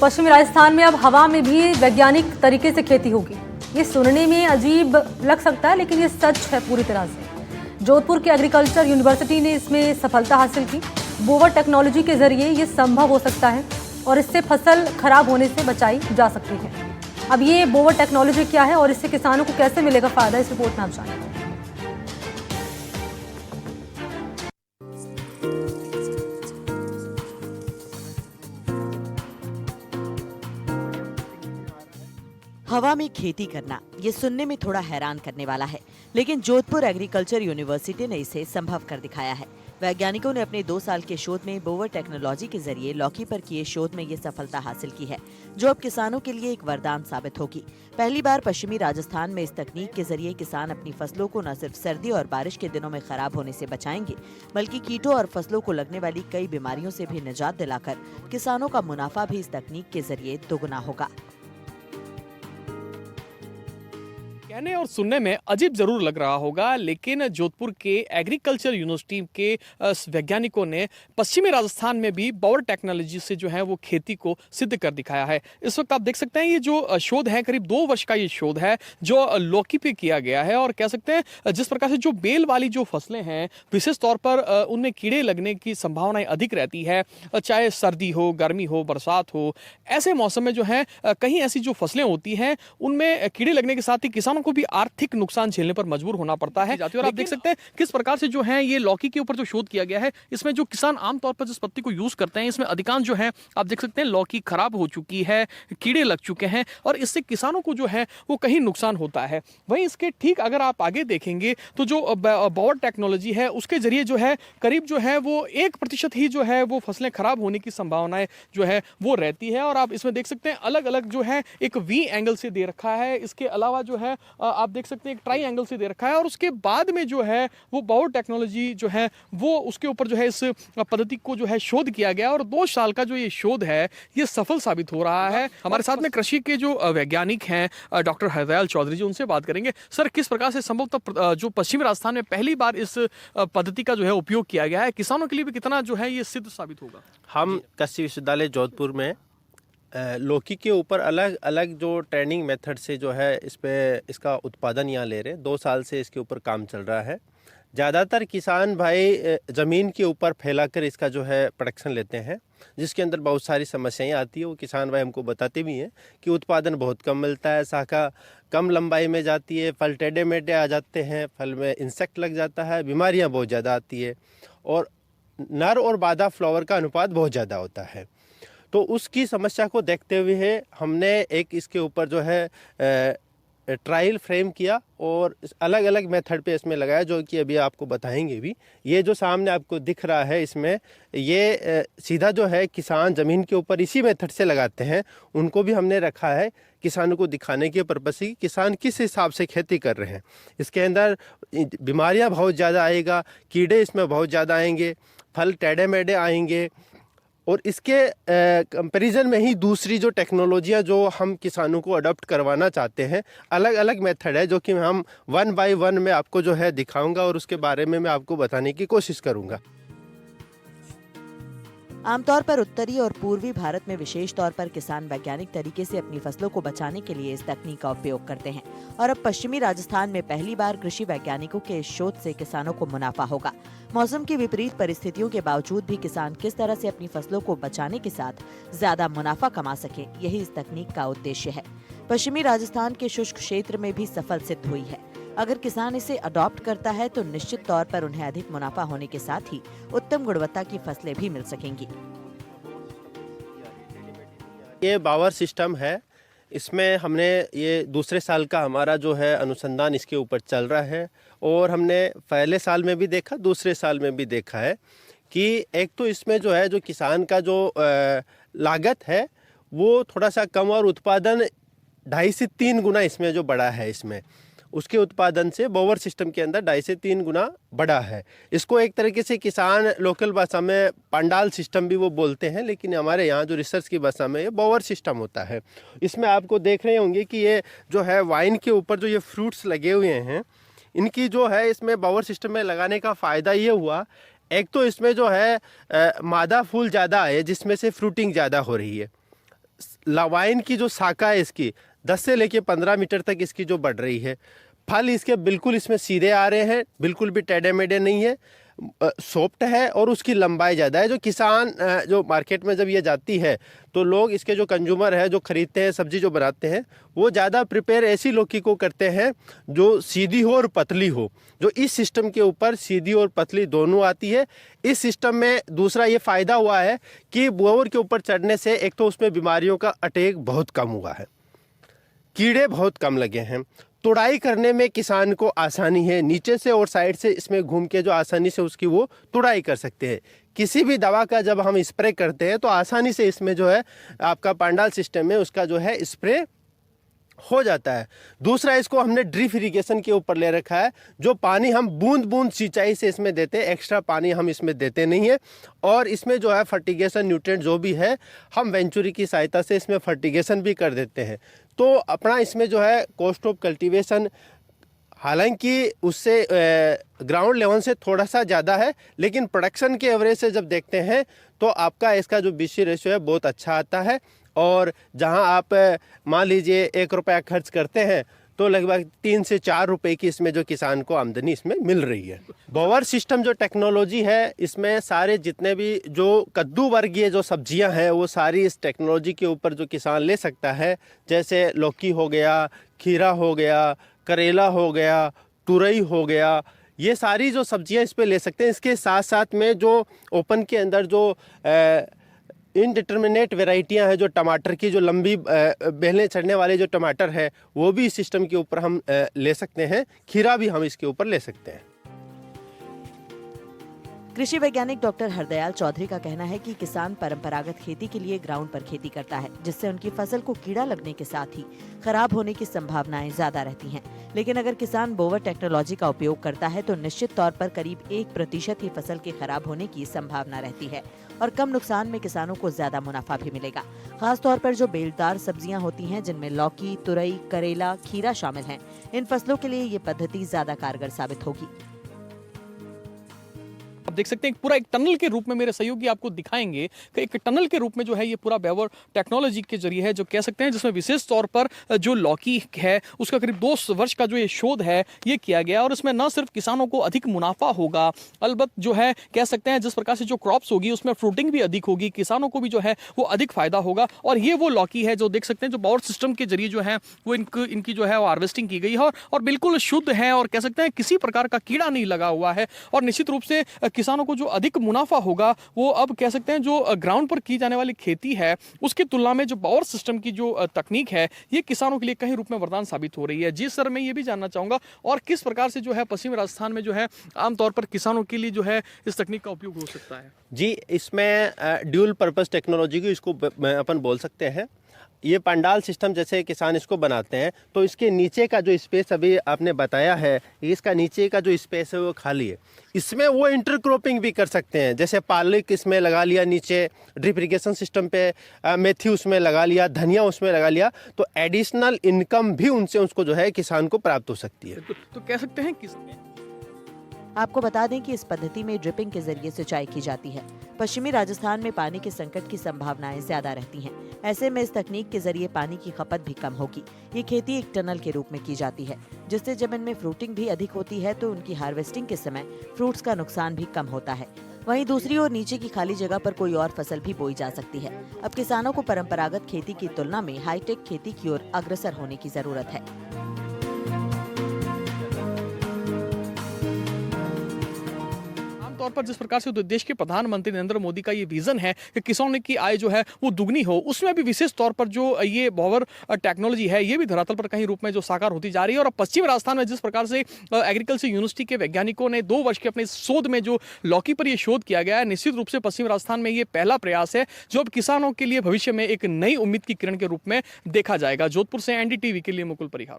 पश्चिमी राजस्थान में अब हवा में भी वैज्ञानिक तरीके से खेती होगी। ये सुनने में अजीब लग सकता है, लेकिन ये सच है पूरी तरह से। जोधपुर के एग्रीकल्चर यूनिवर्सिटी ने इसमें सफलता हासिल की। बोवर टेक्नोलॉजी के जरिए ये संभव हो सकता है और इससे फसल खराब होने से बचाई जा सकती है। अब ये बोवर टेक्नोलॉजी क्या है और इससे किसानों को कैसे मिलेगा फायदा, इस रिपोर्ट में आप जानेंगे। हवा में खेती करना ये सुनने में थोड़ा हैरान करने वाला है, लेकिन जोधपुर एग्रीकल्चर यूनिवर्सिटी ने इसे संभव कर दिखाया है। वैज्ञानिकों ने अपने 2 साल के शोध में बोवर टेक्नोलॉजी के जरिए लौकी पर किए शोध में ये सफलता हासिल की है, जो अब किसानों के लिए एक वरदान साबित होगी। पहली बार पश्चिमी राजस्थान में इस तकनीक के जरिए किसान अपनी फसलों को न सिर्फ सर्दी और बारिश के दिनों में खराब होने से बचाएंगे, बल्कि कीटों और फसलों को लगने वाली कई बीमारियों से भी निजात दिलाकर किसानों का मुनाफा भी इस तकनीक के जरिए दोगुना होगा। कहने और सुनने में अजीब जरूर लग रहा होगा, लेकिन जोधपुर के एग्रीकल्चर यूनिवर्सिटी के वैज्ञानिकों ने पश्चिमी राजस्थान में भी बोवर टेक्नोलॉजी से जो है वो खेती को सिद्ध कर दिखाया है। इस वक्त आप देख सकते हैं ये जो शोध है, करीब 2 वर्ष का ये शोध है जो लौकी पे किया गया है। और कह सकते हैं जिस प्रकार से जो बेल वाली जो फसलें हैं, विशेष तौर पर उनमें कीड़े लगने की संभावनाएं अधिक रहती है, चाहे सर्दी हो, गर्मी हो, बरसात हो। ऐसे मौसम में जो है कहीं ऐसी जो फसलें होती हैं उनमें कीड़े लगने के साथ ही किसानों को भी आर्थिक नुकसान झेलने पर मजबूर होना पड़ता है। और आप देख सकते हैं किस प्रकार से जो है ये लौकी के ऊपर जो शोध किया गया है, इसमें जो किसान आमतौर पर जिस पत्ती को यूज करते हैं, इसमें अधिकांश जो है आप देख सकते हैं लौकी खराब हो चुकी है, कीड़े लग चुके हैं और इससे किसानों को जो है वो कहीं नुकसान होता है। वहीं इसके ठीक अगर आप आगे देखेंगे तो जो बोवर टेक्नोलॉजी है उसके जरिए जो है करीब जो है वो 1% ही जो है वो फसलें खराब होने की संभावनाएं जो है वो रहती है। और आप इसमें देख सकते हैं अलग अलग जो है एक वी एंगल से दे रखा है, इसके अलावा जो है आप देख सकते हैं एक ट्राई एंगल से दे रखा है। और उसके बाद में जो है वो बोवर टेक्नोलॉजी जो है वो उसके ऊपर जो है इस पद्धति को जो है शोध किया गया और 2 साल का जो ये शोध है ये सफल साबित हो रहा है। हमारे साथ में कृषि के जो वैज्ञानिक हैं डॉक्टर हरदयाल चौधरी जी, उनसे बात करेंगे। सर, किस प्रकार से संभवतः जो पश्चिमी राजस्थान में पहली बार इस पद्धति का जो है उपयोग किया गया है, किसानों के लिए भी कितना जो है ये सिद्ध साबित होगा? हम कृषि विश्वविद्यालय जोधपुर में लौकी के ऊपर अलग अलग जो ट्रेनिंग मेथड से जो है इसका उत्पादन यहाँ ले रहे हैं। 2 साल से इसके ऊपर काम चल रहा है। ज़्यादातर किसान भाई ज़मीन के ऊपर फैलाकर इसका जो है प्रोडक्शन लेते हैं, जिसके अंदर बहुत सारी समस्याएं आती है। वो किसान भाई हमको बताते भी हैं कि उत्पादन बहुत कम मिलता है, शाखा कम लंबाई में जाती है, फल टेढ़े मेढ़े आ जाते हैं, फल में इंसेक्ट लग जाता है, बीमारियाँ बहुत ज़्यादा आती है और नर और मादा फ्लावर का अनुपात बहुत ज़्यादा होता है। तो उसकी समस्या को देखते हुए हमने एक इसके ऊपर जो है ट्रायल फ्रेम किया और अलग अलग मेथड पे इसमें लगाया, जो कि अभी आपको बताएंगे भी। ये जो सामने आपको दिख रहा है इसमें ये सीधा जो है किसान ज़मीन के ऊपर इसी मेथड से लगाते हैं। उनको भी हमने रखा है किसानों को दिखाने के पर्पस से कि किसान किस हिसाब से खेती कर रहे हैं। इसके अंदर बीमारियाँ बहुत ज़्यादा आएगा, कीड़े इसमें बहुत ज़्यादा आएंगे, फल टेढ़े मेढ़े आएंगे। और इसके कंपैरिजन में ही दूसरी जो टेक्नोलॉजियाँ जो हम किसानों को अडॉप्ट करवाना चाहते हैं, अलग अलग मेथड है, जो कि हम 1 बाय 1 में आपको जो है दिखाऊंगा और उसके बारे में मैं आपको बताने की कोशिश करूंगा। आमतौर पर उत्तरी और पूर्वी भारत में विशेष तौर पर किसान वैज्ञानिक तरीके से अपनी फसलों को बचाने के लिए इस तकनीक का उपयोग करते हैं और अब पश्चिमी राजस्थान में पहली बार कृषि वैज्ञानिकों के इस शोध से किसानों को मुनाफा होगा। मौसम की विपरीत परिस्थितियों के बावजूद भी किसान किस तरह से अपनी फसलों को बचाने के साथ ज्यादा मुनाफा कमा सके, यही इस तकनीक का उद्देश्य है। पश्चिमी राजस्थान के शुष्क क्षेत्र में भी सफल सिद्ध हुई है। अगर किसान इसे अडॉप्ट करता है तो निश्चित तौर पर उन्हें अधिक मुनाफा होने के साथ ही उत्तम गुणवत्ता की फसलें भी मिल सकेंगी। ये बोवर सिस्टम है, इसमें हमने ये दूसरे साल का हमारा जो है अनुसंधान इसके ऊपर चल रहा है और हमने पहले साल में भी देखा, दूसरे साल में भी देखा है कि एक तो इसमें जो है जो किसान का जो लागत है वो थोड़ा सा कम और उत्पादन 2.5 से 3 गुना इसमें जो बड़ा है, इसमें उसके उत्पादन से बोवर सिस्टम के अंदर 2.5 से 3 गुना बड़ा है। इसको एक तरीके से किसान लोकल भाषा में पंडाल सिस्टम भी वो बोलते हैं, लेकिन हमारे यहाँ जो रिसर्च की भाषा में ये बोवर सिस्टम होता है। इसमें आपको देख रहे होंगे कि ये जो है वाइन के ऊपर जो ये फ्रूट्स लगे हुए हैं, इनकी जो है इसमें बोवर सिस्टम में लगाने का फ़ायदा ये हुआ, एक तो इसमें जो है मादा फूल ज़्यादा है जिसमें से फ्रूटिंग ज़्यादा हो रही है। वाइन की जो शाखा है इसकी 10 से लेके 15 मीटर तक इसकी जो बढ़ रही है। फल इसके बिल्कुल इसमें सीधे आ रहे हैं, बिल्कुल भी टेढ़े मेढ़े नहीं है, सॉफ्ट है और उसकी लंबाई ज़्यादा है। जो किसान जो मार्केट में जब ये जाती है तो लोग इसके जो कंज्यूमर है, जो खरीदते हैं, सब्जी जो बनाते हैं, वो ज़्यादा प्रिपेयर ऐसी लौकी को करते हैं जो सीधी हो और पतली हो। जो इस सिस्टम के ऊपर सीधी और पतली दोनों आती है। इस सिस्टम में दूसरा ये फ़ायदा हुआ है कि बोअर के ऊपर चढ़ने से एक तो उसमें बीमारियों का अटैक बहुत कम हुआ है, कीड़े बहुत कम लगे हैं, तुड़ाई करने में किसान को आसानी है, नीचे से और साइड से इसमें घूम के जो आसानी से उसकी वो तुड़ाई कर सकते हैं। किसी भी दवा का जब हम स्प्रे करते हैं तो आसानी से इसमें जो है आपका पांडाल सिस्टम में उसका जो है स्प्रे हो जाता है। दूसरा, इसको हमने ड्रिप इरिगेशन के ऊपर ले रखा है। जो पानी हम बूंद बूंद सिंचाई से इसमें देते हैं, एक्स्ट्रा पानी हम इसमें देते नहीं है। और इसमें जो है फर्टिगेशन न्यूट्रिएंट जो भी है हम वेंचुरी की सहायता से इसमें फर्टिगेशन भी कर देते हैं। तो अपना इसमें जो है कॉस्ट ऑफ कल्टीवेशन हालांकि उससे ग्राउंड लेवल से थोड़ा सा ज़्यादा है, लेकिन प्रोडक्शन के एवरेज से जब देखते हैं तो आपका इसका जो BC रेशियो है बहुत अच्छा आता है। और जहां आप मान लीजिए 1 रुपया खर्च करते हैं तो लगभग 3 से 4 रुपए की इसमें जो किसान को आमदनी इसमें मिल रही है। बोअर सिस्टम जो टेक्नोलॉजी है, इसमें सारे जितने भी जो कद्दू वर्गीय जो सब्जियां हैं वो सारी इस टेक्नोलॉजी के ऊपर जो किसान ले सकता है। जैसे लौकी हो गया, खीरा हो गया, करेला हो गया, तुरई हो गया, ये सारी जो सब्जियां इस पे ले सकते हैं। इसके साथ साथ में जो ओपन के अंदर जो इनडिटर्मिनेट वेराइटियां हैं, जो टमाटर की जो लंबी बेलने चढ़ने वाले जो टमाटर है, वो भी इस सिस्टम के ऊपर हम ले सकते हैं। खीरा भी हम इसके ऊपर ले सकते हैं। कृषि वैज्ञानिक डॉक्टर हरदयाल चौधरी का कहना है कि किसान परंपरागत खेती के लिए ग्राउंड पर खेती करता है, जिससे उनकी फसल को कीड़ा लगने के साथ ही खराब होने की संभावनाएं ज्यादा रहती हैं। लेकिन अगर किसान बोवर टेक्नोलॉजी का उपयोग करता है तो निश्चित तौर पर करीब 1% ही फसल के खराब होने की संभावना रहती है और कम नुकसान में किसानों को ज्यादा मुनाफा भी मिलेगा। खास तौर पर जो बेलदार सब्जियां होती हैं, जिनमें लौकी, तुरई, करेला, खीरा शामिल हैं, इन फसलों के लिए ये पद्धति ज्यादा कारगर साबित होगी। आप देख सकते हैं पूरा एक टनल के रूप में मेरे सहयोगी आपको दिखाएंगे कि एक टनल के रूप में जो है ये पूरा बोवर टेक्नोलॉजी के जरिए है, जो कह सकते हैं, जिसमें विशेष तौर पर जो लौकी है उसका करीब 2 वर्ष का जो ये शोध है ये किया गया। और इसमें न सिर्फ किसानों को अधिक मुनाफा होगा, अलबत् जो है कह सकते हैं जिस प्रकार से जो क्रॉप्स होगी उसमें फ्रूटिंग भी अधिक होगी, किसानों को भी जो है वो अधिक फायदा होगा। और ये वो लौकी है जो देख सकते हैं जो बोवर सिस्टम के जरिए जो है वो इनकी जो है वो हार्वेस्टिंग की गई है और बिल्कुल शुद्ध है और कह सकते हैं किसी प्रकार का कीड़ा नहीं लगा हुआ है। और निश्चित रूप से किसानों को जो अधिक मुनाफा होगा वो अब कह सकते हैं जो ग्राउंड पर की जाने वाली खेती है उसकी तुलना में जो बोवर सिस्टम की जो तकनीक है ये किसानों के लिए कहीं रूप में वरदान साबित हो रही है। जी सर, मैं ये भी जानना चाहूंगा और किस प्रकार से जो है पश्चिमी राजस्थान में जो है आमतौर पर किसानों के लिए जो है इस तकनीक का उपयोग हो सकता है। जी, इसमें ड्यूल पर्पस टेक्नोलॉजी को इसको अपन बोल सकते हैं। ये पंडाल सिस्टम जैसे किसान इसको बनाते हैं तो इसके नीचे का जो स्पेस अभी आपने बताया है, इसका नीचे का जो स्पेस है वो खाली है। इसमें वो इंटरक्रॉपिंग भी कर सकते हैं, जैसे पालक इसमें लगा लिया, नीचे ड्रिप इरिगेशन सिस्टम पे मेथी उसमें लगा लिया, धनिया उसमें लगा लिया, तो एडिशनल इनकम भी उनसे उसको जो है किसान को प्राप्त हो सकती है। तो कह सकते हैं किसने आपको बता दें कि इस पद्धति में ड्रिपिंग के जरिए सिंचाई की जाती है। पश्चिमी राजस्थान में पानी के संकट की संभावनाएं ज्यादा रहती हैं। ऐसे में इस तकनीक के जरिए पानी की खपत भी कम होगी। ये खेती एक टनल के रूप में की जाती है, जिससे जब इनमें फ्रूटिंग भी अधिक होती है तो उनकी हार्वेस्टिंग के समय फ्रूट्स का नुकसान भी कम होता है। वहीं दूसरी ओर नीचे की खाली जगह पर कोई और फसल भी बोई जा सकती है। अब किसानों को परंपरागत खेती की तुलना में हाईटेक खेती की ओर अग्रसर होने की जरूरत है। तौर पर जिस प्रकार से देश के प्रधानमंत्री नरेंद्र मोदी का ये विजन है कि किसानों की आय जो है वो दुगनी हो, उसमें भी विशेष तौर पर जो ये बोवर टेक्नोलॉजी है ये भी धरातल पर कहीं रूप में जो साकार होती जा रही है। और पश्चिम राजस्थान में जिस प्रकार से एग्रीकल्चर यूनिवर्सिटी के वैज्ञानिकों ने 2 वर्ष के अपने शोध में जो लौकी पर ये शोध किया गया है, निश्चित रूप से पश्चिम राजस्थान में ये पहला प्रयास है जो अब किसानों के लिए भविष्य में एक नई उम्मीद की किरण के रूप में देखा जाएगा। जोधपुर से NDTV के लिए मुकुल परिहार।